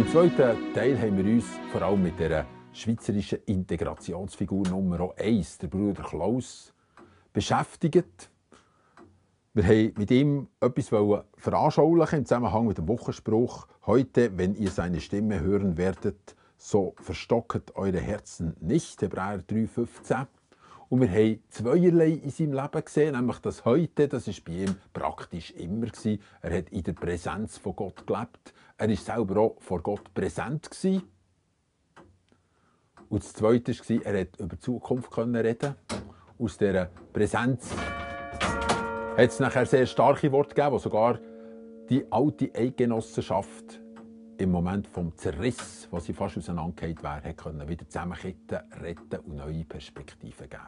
Im zweiten Teil haben wir uns vor allem mit der schweizerischen Integrationsfigur Nummer 1, der Bruder Klaus, beschäftigt. Wir wollten mit ihm etwas veranschaulichen im Zusammenhang mit dem Wochenspruch: Heute, wenn ihr seine Stimme hören werdet, so verstocket eure Herzen nicht, Hebräer 3,15. Und wir haben zweierlei in seinem Leben gesehen, nämlich das Heute, das war bei ihm praktisch immer. Er hat in der Präsenz von Gott gelebt. Er war selber auch vor Gott präsent. Und das Zweite war, er konnte über die Zukunft reden. Aus dieser Präsenz hat es nachher sehr starke Worte gegeben, die sogar die alte Eidgenossenschaft im Moment vom Zerriss, wo sie fast auseinandergefallen wäre, können wieder zusammenkitten, retten und neue Perspektiven geben.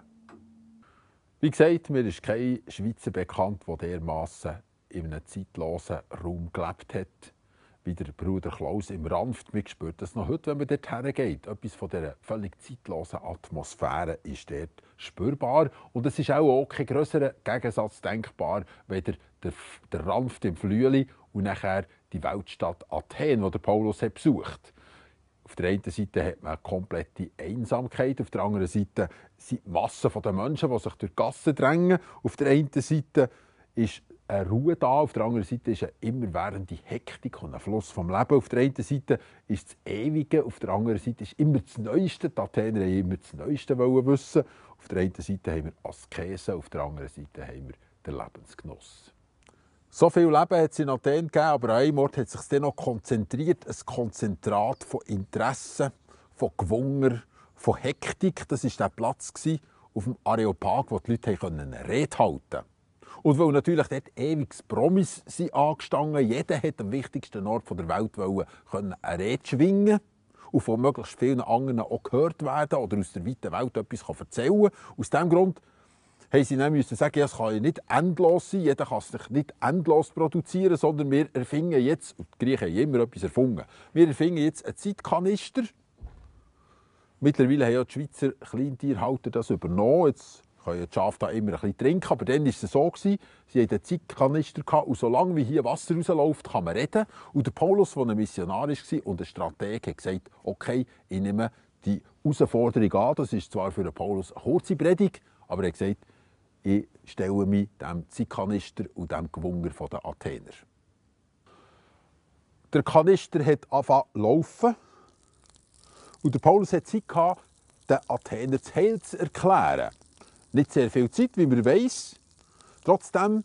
Wie gesagt, mir ist kein Schweizer bekannt, der dermassen in einem zeitlosen Raum gelebt hat, wie der Bruder Klaus im Ranft. Man spürt das noch heute, wenn man dort hergeht. Etwas von dieser völlig zeitlosen Atmosphäre ist dort spürbar. Und es ist auch kein grösserer Gegensatz denkbar, weder der Ranft im Flüeli und nachher die Weltstadt Athen, die der Paulus hat besucht. Auf der einen Seite hat man eine komplette Einsamkeit, auf der anderen Seite sind Massen der Menschen, die sich durch die Gassen drängen. Auf der einen Seite ist eine Ruhe da, auf der anderen Seite ist eine immerwährende Hektik und ein Fluss vom Leben. Auf der einen Seite ist das Ewige, auf der anderen Seite ist immer das Neueste. Die Athener wollten immer das Neueste wissen. Auf der einen Seite haben wir Askese, auf der anderen Seite haben wir den Lebensgenuss. So viel Leben hat es in Athen gegeben, aber an einem Ort hat es sich dann noch konzentriert. Ein Konzentrat von Interessen, von Gewunger, von Hektik. Das war der Platz auf dem Areopag, wo die Leute eine Rede halten konnten. Und weil natürlich dort ewig Promis angestanden, jeder hat am wichtigsten Ort der Welt eine Rede schwingen und von möglichst vielen anderen auch gehört werden oder aus der weiten Welt etwas erzählen. Aus diesem Grund haben sie dann müssen sagen, ja, es kann ja nicht endlos sein, jeder kann sich nicht endlos produzieren, sondern wir erfinden jetzt, und die Griechen haben immer etwas erfunden, wir erfinden jetzt einen Zeitkanister. Mittlerweile haben ja die Schweizer Kleintierhalter das übernommen. Jetzt können die Schafe da immer ein bisschen trinken, aber dann war es so, sie hatten einen Zeitkanister und solange wie hier Wasser rausläuft, kann man reden. Und der Paulus, der ein Missionar war und ein Strateg, hat gesagt, okay, ich nehme die Herausforderung an. Das ist zwar für den Paulus eine kurze Predigt, aber er hat gesagt, ich stelle mich dem Zeitkanister und dem Gewunger der Athener. Der Kanister hat angefangen zu laufen und der Paulus hat Zeit gehabt, den Athener das Heil zu erklären. Nicht sehr viel Zeit, wie man weiss. Trotzdem,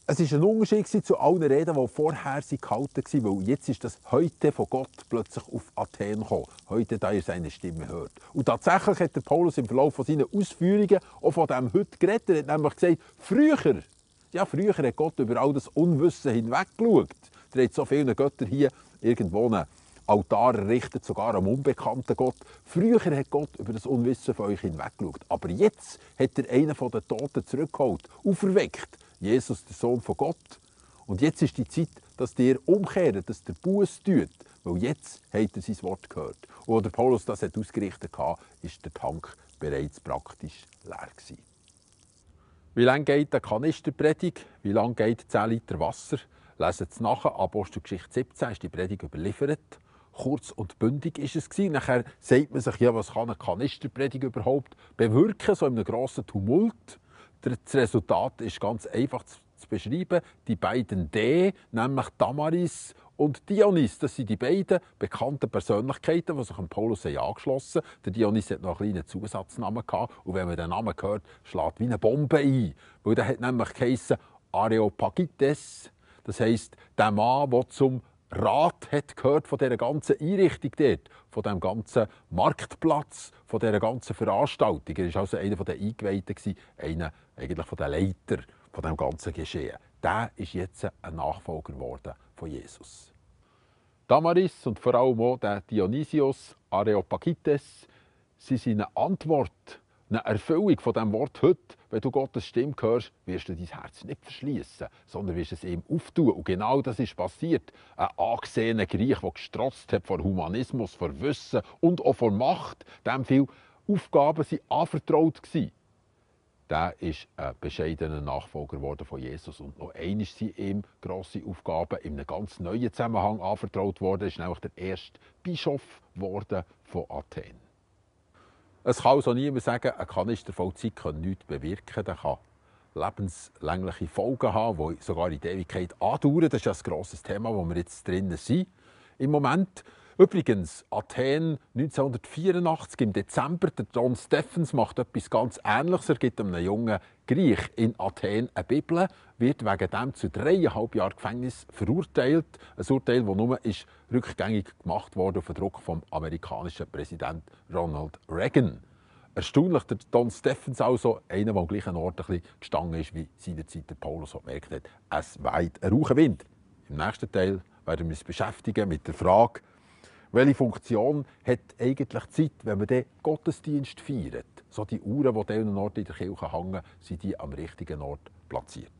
es war ein Unterschied zu allen Reden, die vorher gehalten waren, weil jetzt ist das Heute von Gott plötzlich auf Athen gekommen. Heute, da ihr seine Stimme hört. Und tatsächlich hat der Paulus im Verlauf seiner Ausführungen auch von dem Heute geredet. Er hat nämlich gesagt, früher hat Gott über all das Unwissen hinweg geschaut. Er hat so viele Götter hier irgendwo einen Altar errichtet, sogar am unbekannten Gott. Früher hat Gott über das Unwissen von euch hinweggeschaut. Aber jetzt hat er einen von den Toten zurückgeholt, auferweckt. Jesus, der Sohn von Gott. Und jetzt ist die Zeit, dass ihr umkehrt, dass der Buß tut. Weil jetzt hat er sein Wort gehört. Und als der Paulus das ausgerichtet hatte, ist der Tank bereits praktisch leer gewesen. Wie lange geht eine Kanisterpredigt? Wie lange geht 10 Liter Wasser? Lesen Sie nach. Apostelgeschichte 17 ist die Predigt überliefert. Kurz und bündig war es. Nachher sagt man sich, ja, was kann eine Kanisterpredigt überhaupt bewirken, so in einem grossen Tumult. Das Resultat ist ganz einfach zu beschreiben. Die beiden D, nämlich Damaris und Dionys, das sind die beiden bekannten Persönlichkeiten, die sich an Paulus angeschlossen haben. Der Dionys hat noch einen kleinen Zusatznamen gehabt. Und wenn man den Namen hört, schlägt wie eine Bombe ein. Weil der hat nämlich geheissen Areopagites. Das heisst, der Mann, der zum Rat hat gehört von dieser ganzen Einrichtung dort, von diesem ganzen Marktplatz, von dieser ganzen Veranstaltung. Er war also einer der Eingeweihten, einer eigentlich von den Leiter von diesem ganzen Geschehen. Der ist jetzt ein Nachfolger geworden von Jesus. Damaris und vor allem auch der Dionysios Areopagites, sie sind eine Antwort, eine Erfüllung von diesem Wort heute. Wenn du Gottes Stimme hörst, wirst du dein Herz nicht verschließen, sondern wirst es ihm auftun. Und genau das ist passiert. Ein angesehener Griech, der gestrotzt hat vor Humanismus, vor Wissen und auch vor Macht. Dem viele Aufgaben waren anvertraut gewesen. der ist ein bescheidener Nachfolger geworden von Jesus. Und noch einmal sind ihm grosse Aufgaben in einem ganz neuen Zusammenhang anvertraut worden. Er ist nämlich der erste Bischof geworden von Athen. Es kann also niemand sagen, ein Kanistervollzug kann nichts bewirken. Der kann lebenslängliche Folgen haben, die sogar in die Ewigkeit andauern. Das ist ja ein grosses Thema, wo wir jetzt drinnen sind im Moment. Übrigens, Athen 1984 im Dezember, der John Stephens macht etwas ganz Ähnliches. Er gibt einem jungen Griech in Athen eine Bibel, wird wegen dem zu 3,5 Jahren Gefängnis verurteilt. Ein Urteil, das nur ist rückgängig gemacht wurde auf den Druck vom amerikanischen Präsident Ronald Reagan. Erstaunlich, der John Stephens also, einer, der am gleichen Ort ein bisschen gestanden ist, wie seinerzeit der Paulus gemerkt hat, es weht ein Rauchenwind. Im nächsten Teil werden wir uns beschäftigen mit der Frage, welche Funktion hat eigentlich Zeit, wenn man den Gottesdienst feiert? So die Uhren, die an diesen Orten in der Kirche hängen, sind die am richtigen Ort platziert.